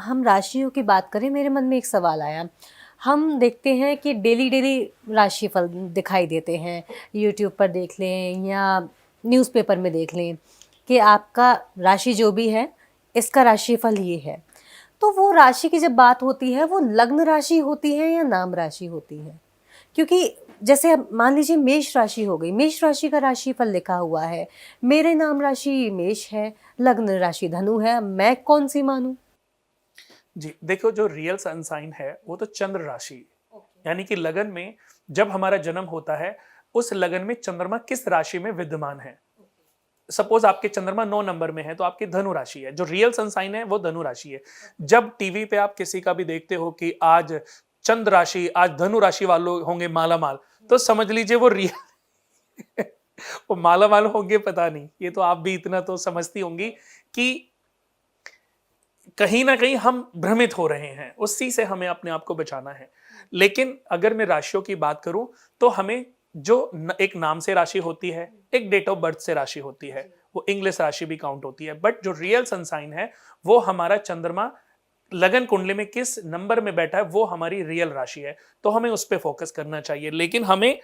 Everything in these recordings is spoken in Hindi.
हम राशियों की बात करें, मेरे मन में एक सवाल आया। हम देखते हैं कि डेली डेली राशिफल दिखाई देते हैं, यूट्यूब पर देख लें या न्यूज़पेपर में देख लें कि आपका राशि जो भी है, इसका राशिफल ये है। तो वो राशि की जब बात होती है, वो लग्न राशि होती है या नाम राशि होती है? क्योंकि जैसे अब मान लीजिए मेष राशि हो गई, मेष राशि का राशिफल लिखा हुआ है, मेरे नाम राशि मेष है, लग्न राशि धनु है, मैं कौन सी मानूं? जी देखो, जो रियल सन साइन है वो तो चंद्र राशि है। यानी कि लगन में जब हमारा जन्म होता है, उस लगन में चंद्रमा किस राशि में विद्यमान है। सपोज आपके चंद्रमा 9 नंबर में है तो आपकी धनु राशि है। जो रियल सन साइन है वो धनु राशि है। जब टीवी पे आप किसी का भी देखते हो कि आज चंद्र राशि, आज धनु राशि वालों होंगे माला माल, तो समझ लीजिए वो रियल वो माला माल होंगे, पता नहीं। ये तो आप भी इतना तो समझती होंगी कि कहीं ना कहीं हम भ्रमित हो रहे हैं, उसी से हमें अपने आप को बचाना है। लेकिन अगर मैं राशियों की बात करूं तो हमें जो एक नाम से राशि होती है, एक डेट ऑफ बर्थ से राशि होती है, वो इंग्लिश राशि भी काउंट होती है। बट जो रियल सन साइन है वो हमारा चंद्रमा लगन कुंडली में किस नंबर में बैठा है, वो हमारी रियल राशि है। तो हमें उस पर फोकस करना चाहिए। लेकिन हमें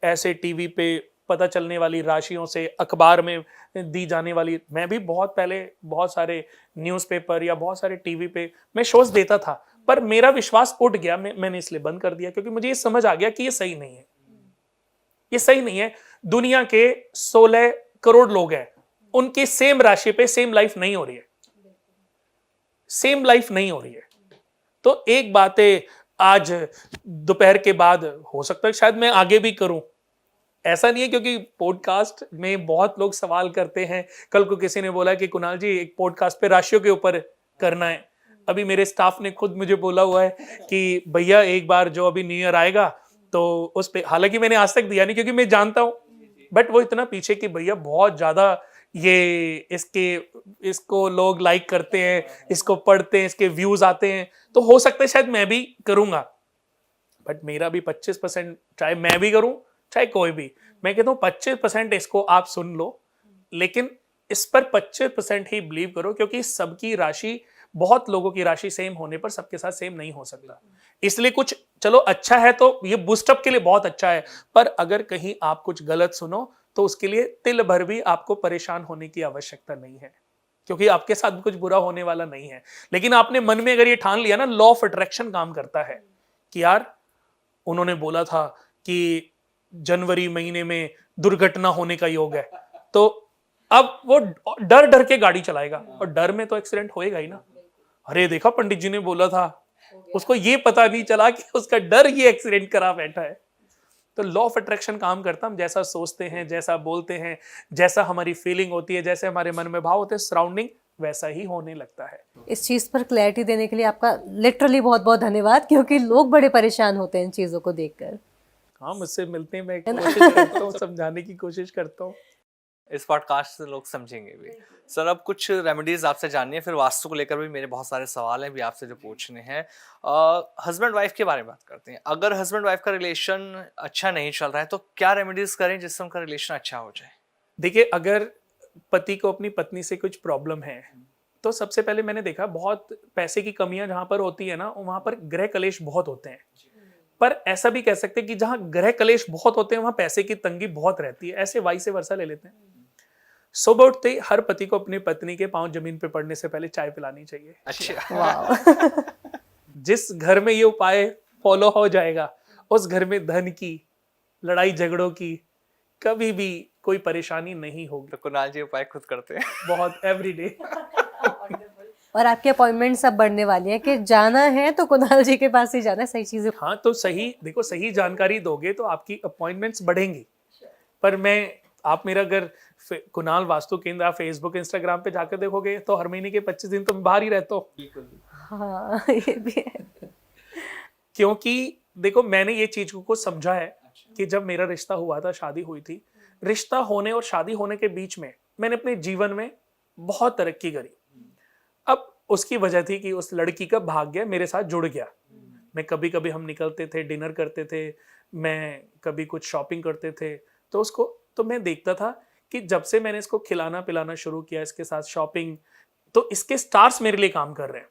ऐसे टीवी पे पता चलने वाली राशियों से, अखबार में दी जाने वाली, मैं भी बहुत पहले बहुत सारे न्यूज़पेपर या बहुत सारे टीवी पे मैं शोज देता था, पर मेरा विश्वास उठ गया। मैंने इसलिए बंद कर दिया क्योंकि मुझे ये समझ आ गया कि ये सही नहीं है। ये सही नहीं है। दुनिया के 16 करोड़ लोग हैं, उनकी सेम राशि पे सेम लाइफ नहीं हो रही है, सेम लाइफ नहीं हो रही है। तो एक बात है, आज दोपहर के बाद हो सकता है शायद मैं आगे भी करूं, ऐसा नहीं है। क्योंकि पॉडकास्ट में बहुत लोग सवाल करते हैं। कल को किसी ने बोला कि कुणाल जी एक पॉडकास्ट पे राशियों के ऊपर करना है। अभी मेरे स्टाफ ने खुद मुझे बोला हुआ है कि भैया एक बार जो अभी न्यू ईयर आएगा तो उस पे, हालांकि मैंने आज तक दिया नहीं क्योंकि मैं जानता हूं, बट वो इतना पीछे कि भैया बहुत ज्यादा ये इसके इसको लोग लाइक करते हैं, इसको पढ़ते हैं, इसके व्यूज आते हैं, तो हो सकता है शायद मैं भी करूंगा। बट मेरा भी 25%, चाहे मैं भी करूं चाहे कोई भी, मैं कहता हूं 25% इसको आप सुन लो, लेकिन इस पर 25% ही बिलीव करो। क्योंकि सबकी राशि, बहुत लोगों की राशि सेम होने पर सबके साथ सेम नहीं हो सकता। इसलिए कुछ चलो अच्छा है तो ये बूस्टअप के लिए बहुत अच्छा है, पर अगर कहीं आप कुछ गलत सुनो तो उसके लिए तिल भर भी आपको परेशान होने की आवश्यकता नहीं है, क्योंकि आपके साथ कुछ बुरा होने वाला नहीं है। लेकिन आपने मन में अगर ये ठान लिया ना, लॉ ऑफ अट्रैक्शन काम करता है कि यार उन्होंने बोला था कि जनवरी महीने में दुर्घटना होने का योग है, तो अब वो डर डर के गाड़ी चलाएगा, और डर में तो एक्सीडेंट होएगा ही ना। अरे देखा पंडित जी ने बोला था, उसको ये पता नहीं चला कि उसका डर ये एक्सीडेंट करा बैठा है। तो लॉ ऑफ अट्रैक्शन काम करता, हम जैसा सोचते हैं, जैसा बोलते हैं, जैसा हमारी फीलिंग होती है, जैसे हमारे मन में भाव होते हैं, सराउंडिंग वैसा ही होने लगता है। इस चीज़ पर क्लैरिटी देने के लिए आपका लिटरली बहुत बहुत धन्यवाद, क्योंकि लोग बड़े परेशान होते हैं इन चीज़ों को देखकर। हाँ, मुझसे मिलते हैं, मैं कोशिश करता हूँ, समझाने की कोशिश करता हूँ। इस पॉडकास्ट से लोग समझेंगे भी। सर अब कुछ रेमेडीज आपसे जाननी है, फिर वास्तु को लेकर भी मेरे बहुत सारे सवाल हैं भी आपसे जो पूछने हैं। हस्बैंड वाइफ के बारे में बात करते हैं। अगर हस्बैंड वाइफ का रिलेशन अच्छा नहीं चल रहा है तो क्या रेमेडीज करें जिससे उनका रिलेशन अच्छा हो जाए? देखिए, अगर पति को अपनी पत्नी से कुछ प्रॉब्लम है तो सबसे पहले मैंने देखा, बहुत पैसे की कमियां जहां पर होती है ना, वहां पर गृह कलेश बहुत होते हैं। पर ऐसा भी कह सकते हैं कि जहां गृह कलेश बहुत होते हैं वहां पैसे की तंगी बहुत रहती है। ऐसे वाई से वर्षा ले लेते हैं। सुबह उठते ही हर पति को अपनी पत्नी के पांव जमीन पे पड़ने से पहले चाय पिलानी चाहिए। अच्छा। वाह। जिस घर में ये उपाय फॉलो हो जाएगा, उस घर में धन की, लड़ाई झगड़ों की कभी भी कोई परेशानी नहीं होगी। तो कुणाल जी उपाय खुद करते हैं। बहुत एवरीडे। और आपकी अपॉइंटमेंट सब बढ़ने वाली है कि जाना है तो कुणाल जी के पास ही जाना है, सही चीजें। हाँ, तो सही देखो, सही जानकारी दोगे तो आपकी अपॉइंटमेंट्स बढ़ेंगी। पर आप मेरा अगर कुणाल वास्तु केंद्र आप फेसबुक इंस्टाग्राम पे जाकर देखोगे तो हर महीने के 25 दिन तो मैं बाहर ही रहता हूँ। हाँ, ये भी है। क्योंकि देखो, मैंने ये चीज को समझा है कि जब मेरा रिश्ता हुआ था, शादी हुई थी, रिश्ता होने और शादी होने के बीच में मैंने अपने जीवन में बहुत तरक्की करी। अब उसकी वजह थी कि उस लड़की का भाग्य मेरे साथ जुड़ गया। मैं कभी कभी हम निकलते थे, डिनर करते थे, मैं कभी कुछ शॉपिंग करते थे, तो मैं देखता था कि जब से मैंने इसको खिलाना पिलाना शुरू किया, इसके साथ शॉपिंग, तो इसके स्टार्स मेरे लिए काम कर रहे हैं।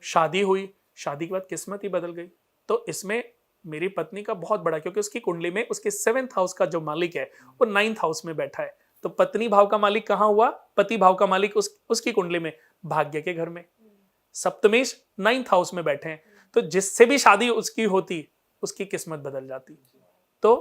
शादी हुई, शादी के बाद किस्मत ही बदल गई। तो इसमें मेरी पत्नी का बहुत बड़ा, क्योंकि उसकी कुंडली में उसके 7th हाउस का जो मालिक है वो 9th हाउस में बैठा है। तो पत्नी भाव का मालिक कहाँ हुआ? पति भाव का मालिक उसकी कुंडली में भाग्य के घर में, सप्तमेश 9th हाउस में बैठे हैं। तो जिससे भी शादी उसकी होती उसकी किस्मत बदल जाती। तो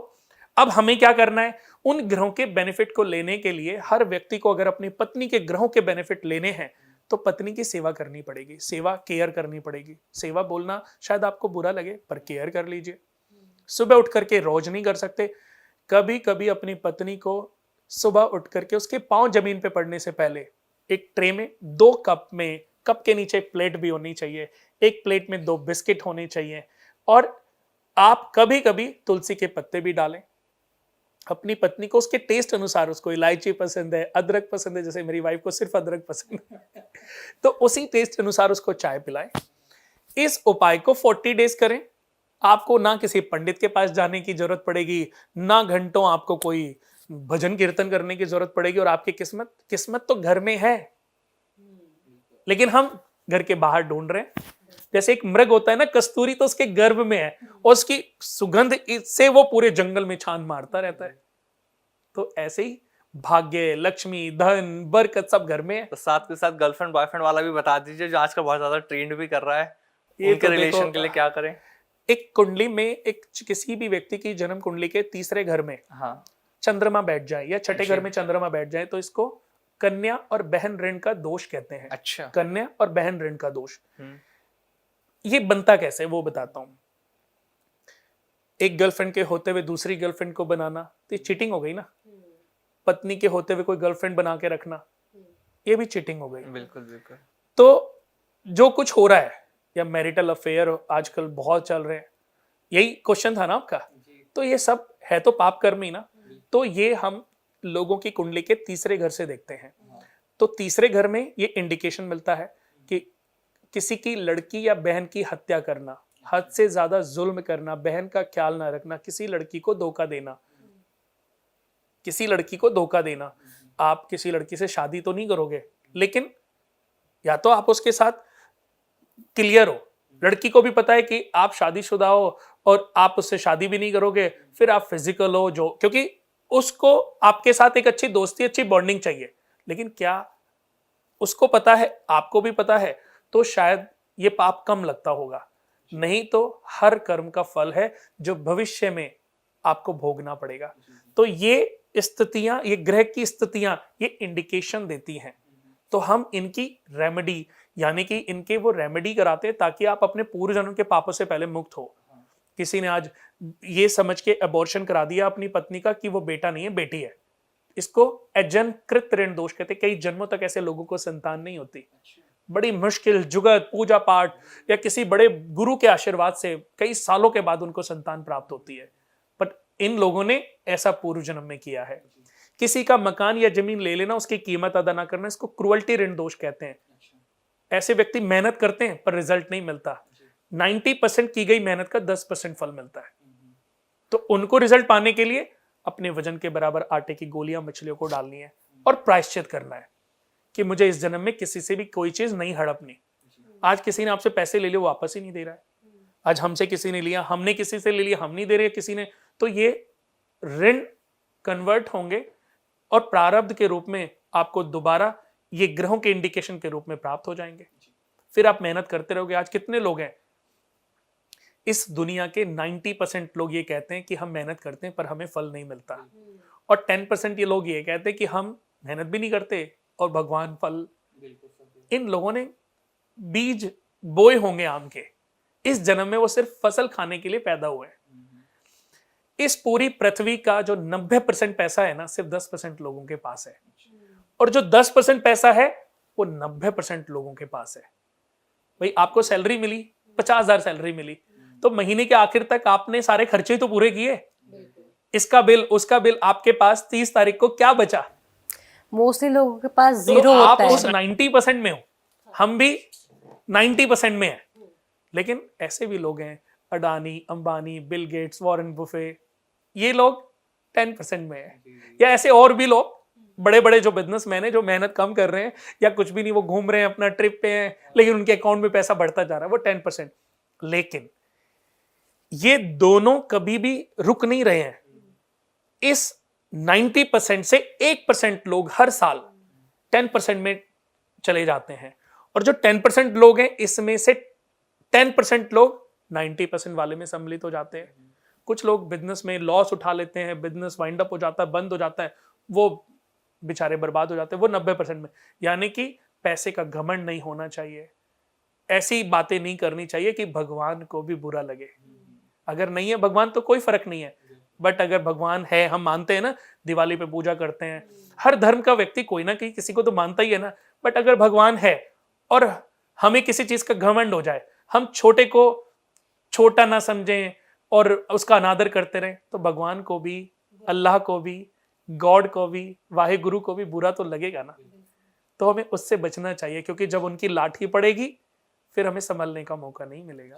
अब हमें क्या करना है? उन ग्रहों के बेनिफिट को लेने के लिए हर व्यक्ति को अगर अपनी पत्नी के ग्रहों के बेनिफिट लेने हैं तो पत्नी की सेवा करनी पड़ेगी, सेवा केयर करनी पड़ेगी। सेवा बोलना शायद आपको बुरा लगे, पर केयर कर लीजिए। सुबह उठ करके रोज नहीं कर सकते, कभी कभी अपनी पत्नी को सुबह उठ करके उसके पांव जमीन पे पड़ने से पहले एक ट्रे में 2 कप में, कप के नीचे एक प्लेट भी होनी चाहिए, एक प्लेट में 2 बिस्किट होने चाहिए, और आप कभी कभी तुलसी के पत्ते भी डालें। अपनी पत्नी को उसके टेस्ट अनुसार, उसको इलायची पसंद है, अदरक पसंद है, जैसे मेरी वाइफ को सिर्फ अदरक पसंद है तो उसी टेस्ट अनुसार उसको चाय पिलाएं। इस उपाय को 40 डेज करें। आपको ना किसी पंडित के पास जाने की जरूरत पड़ेगी, ना घंटों आपको कोई भजन कीर्तन करने की जरूरत पड़ेगी, और आपकी किस्मत तो घर में है, लेकिन हम घर के बाहर ढूंढ रहे हैं। जैसे एक मृग होता है ना, कस्तूरी तो उसके गर्भ में है और उसकी सुगंध से वो पूरे जंगल में छान मारता रहता है। तो ऐसे ही भाग्य, लक्ष्मी, धन, बरकत सब घर में है। तो साथ के साथ गर्लफ्रेंड बॉयफ्रेंड वाला भी बता दीजिए, जो आजकल बहुत ज्यादा ट्रेंड भी कर रहा है, ये उनके तो रिलेशन देखो, के लिए क्या करें? एक कुंडली में, एक किसी भी व्यक्ति की जन्म कुंडली के तीसरे घर में हाँ, चंद्रमा बैठ जाए या छठे अच्छा। घर में चंद्रमा बैठ जाए तो इसको कन्या और बहन ऋण का दोष कहते हैं। अच्छा। कन्या और बहन ऋण का दोष। हम्म, ये बनता कैसे वो बताता हूं। एक गर्लफ्रेंड के होते हुए दूसरी गर्लफ्रेंड को बनाना तो ये चीटिंग हो गई ना। पत्नी के होते हुए कोई गर्लफ्रेंड बना के रखना, ये भी चीटिंग हो गई। बिल्कुल बिल्कुल। तो जो कुछ हो रहा है, या मैरिटल अफेयर आजकल बहुत चल रहे हैं, यही क्वेश्चन था ना आपका, तो ये सब है तो पाप कर्म ही ना। तो ये हम लोगों की कुंडली के तीसरे घर से देखते हैं। तो तीसरे घर में ये इंडिकेशन मिलता है कि किसी की लड़की या बहन की हत्या करना, हद से ज्यादा जुल्म करना, बहन का ख्याल ना रखना, किसी लड़की को धोखा देना, किसी लड़की को धोखा देना। आप किसी लड़की से शादी तो नहीं करोगे, लेकिन या तो आप उसके साथ क्लियर हो, लड़की को भी पता है कि आप शादीशुदा हो और आप उससे शादी भी नहीं करोगे, फिर आप फिजिकल हो, जो क्योंकि उसको आपके साथ एक अच्छी दोस्ती, अच्छी बॉन्डिंग चाहिए, लेकिन क्या उसको पता है, आपको भी पता है, तो शायद ये पाप कम लगता होगा। नहीं तो हर कर्म का फल है जो भविष्य में आपको भोगना पड़ेगा। तो ये स्थितियां, ये ग्रह की स्थितियां ये इंडिकेशन देती हैं। तो हम इनकी रेमेडी, यानी कि इनके वो रेमेडी कराते हैं ताकि आप अपने पूर्व जन्म के पापों से पहले मुक्त हो। किसी ने आज ये समझ के अबॉर्शन करा दिया अपनी पत्नी का कि वो बेटा नहीं है, बेटी है, इसको अजन्मकृत ऋण दोष कहते हैं। कई जन्मों तक ऐसे लोगों को संतान नहीं होती, बड़ी मुश्किल जुगत, पूजा पाठ या किसी बड़े गुरु के आशीर्वाद से कई सालों के बाद उनको संतान प्राप्त होती है। बट इन लोगों ने ऐसा पूर्व जन्म में किया है। किसी का मकान या जमीन ले लेना, उसकी कीमत अदा ना करना, इसको क्रुअल्टी ऋण दोष कहते हैं। ऐसे व्यक्ति मेहनत करते हैं पर रिजल्ट नहीं मिलता। 90% की गई मेहनत का 10% फल मिलता है। तो उनको रिजल्ट पाने के लिए अपने वजन के बराबर आटे की गोलियां मछलियों को डालनी है और प्रायश्चित करना है कि मुझे इस जन्म में किसी से भी कोई चीज नहीं हड़पनी। आज किसी ने आपसे पैसे ले लिए, वो वापस ही नहीं दे रहा है। आज हमसे किसी ने लिया, हमने किसी से ले लिया, हम नहीं दे रहे किसी ने, तो ये ऋण कन्वर्ट होंगे और प्रारब्ध के रूप में आपको दोबारा ये ग्रहों के इंडिकेशन के रूप में प्राप्त हो जाएंगे। फिर आप मेहनत करते रहोगे। आज कितने लोग हैं इस दुनिया के 90% लोग ये कहते हैं कि हम मेहनत करते हैं पर हमें फल नहीं मिलता, और 10% ये लोग ये कहते हैं कि हम मेहनत भी नहीं करते और भगवान फल। इन लोगों ने बीज बोए होंगे आम के, इस जन्म में वो सिर्फ फसल खाने के लिए पैदा हुए हैं। इस पूरी पृथ्वी का जो 90% पैसा है ना, सिर्फ 10% लोगों के पास है, और जो 10% पैसा है वो 90% लोगों के पास है। भाई आपको सैलरी मिली, 50,000 सैलरी मिली, तो महीने के आखिर तक आपने सारे खर्चे तो पूरे किए, इसका बिल उसका बिल, आपके पास 30 तारीख को क्या बचा? मोस्टली लोगों के पास तो जीरो आप होता है। उस 90% में हो, हम भी 90% में हैं। लेकिन ऐसे भी लोग हैं, Adani, Ambani, Bill Gates, Warren Buffett, ये लोग 10% में है। या ऐसे और भी लोग बड़े बड़े जो बिजनेसमैन है जो मेहनत कम कर रहे हैं या कुछ भी नहीं, वो घूम रहे हैं अपना ट्रिप पे हैं, लेकिन उनके अकाउंट में पैसा बढ़ता जा रहा है, वो 10%। लेकिन ये दोनों कभी भी रुक नहीं रहे हैं। इस 90% से 1% लोग हर साल 10% में चले जाते हैं, और जो 10% लोग हैं इसमें से 10% लोग 90% वाले में सम्मिलित हो जाते हैं। कुछ लोग बिजनेस में लॉस उठा लेते हैं, बिजनेस वाइंड अप हो जाता है, बंद हो जाता है, वो बेचारे बर्बाद हो जाते हैं, वो 90% में। यानी कि पैसे का घमंड नहीं होना चाहिए, ऐसी बातें नहीं करनी चाहिए कि भगवान को भी बुरा लगे। अगर नहीं है भगवान तो कोई फर्क नहीं है, बट अगर भगवान है, हम मानते हैं ना, दिवाली पे पूजा करते हैं, हर धर्म का व्यक्ति कोई ना कोई किसी को तो मानता ही है ना। बट अगर भगवान है और हमें किसी चीज का घमंड हो जाए, हम छोटे को छोटा ना समझें और उसका अनादर करते रहें, तो भगवान को भी, अल्लाह को भी, गॉड को भी, वाहे गुरु को भी बुरा तो लगेगा ना। तो हमें उससे बचना चाहिए, क्योंकि जब उनकी लाठी पड़ेगी फिर हमें संभलने का मौका नहीं मिलेगा।